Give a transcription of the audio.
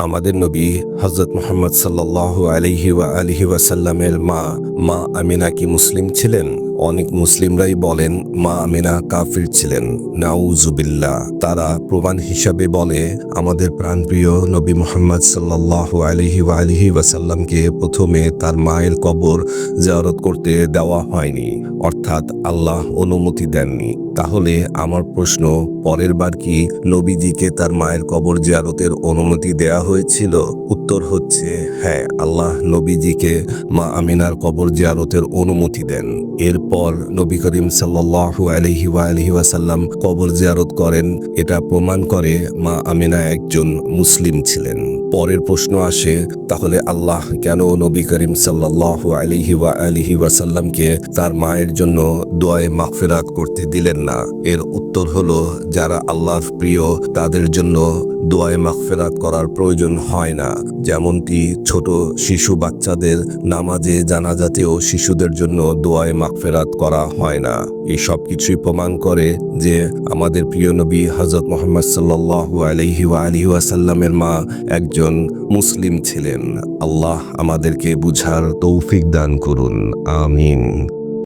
আমাদের নবী হযরত মুহাম্মদ সাল্লাল্লাহু আলাইহি ওয়া আলিহি ওয়াসাল্লামের মা আমিনা কি মুসলিম ছিলেন? অনেক মুসলিমরাই বলেন মা আমিনা কাফির ছিলেন, নাউজুবিল্লাহ। তারা প্রমাণ হিসাবে বলে আমাদের প্রাণপ্রিয় নবী মুহাম্মদ সাল্লাল্লাহু আলাইহি ওয়া আলিহি ওয়াসাল্লামকে প্রথমে তার মায়ের কবর জিয়ারত করতে দেওয়া হয়নি, অর্থাৎ আল্লাহ অনুমতি দেননি। তাহলে আমার প্রশ্ন, পরের বার কি নবীজিকে তার মায়ের কবর জিয়ারতের অনুমতি দেয়া হয়েছিল? উত্তর হচ্ছে হ্যাঁ, আল্লাহ নবীজিকে মা আমিনার কবর জিয়ারতের অনুমতি দেন। এরপর নবী করিম সাল্লাল্লাহু আলাইহি ওয়া আলিহি ওয়াসাল্লাম কবর জিয়ারত করেন। এটা প্রমাণ করে মা আমিনা একজন মুসলিম ছিলেন। পরের প্রশ্ন আসে, তাহলে আল্লাহ কেন নবী করিম সাল্লাল্লাহু আলাইহি ওয়া আলিহি ওয়াসাল্লামকে তার মায়ের জন্য দোয়ায়ে মাগফিরাত করতে দিলেন না? এর উত্তর হলো, যারা আল্লাহর প্রিয় তাদের জন্য দোয়ায়ে মাগফিরাত করার প্রয়োজন হয় না। যেমনটি ছোট শিশু বাচ্চাদের নামাজে জানাজাতেও শিশুদের জন্য দোয়ায়ে মাগফিরাত করা হয় না। এই সব কিছুই প্রমাণ করে যে আমাদের প্রিয় নবী হযরত মুহাম্মদ সাল্লাল্লাহু আলাইহি ওয়া আলিহি ওয়াসাল্লামের মা একজন মুসলিম ছিলেন। আল্লাহ আমাদেরকে বুঝার তৌফিক দান করুন, আমিন।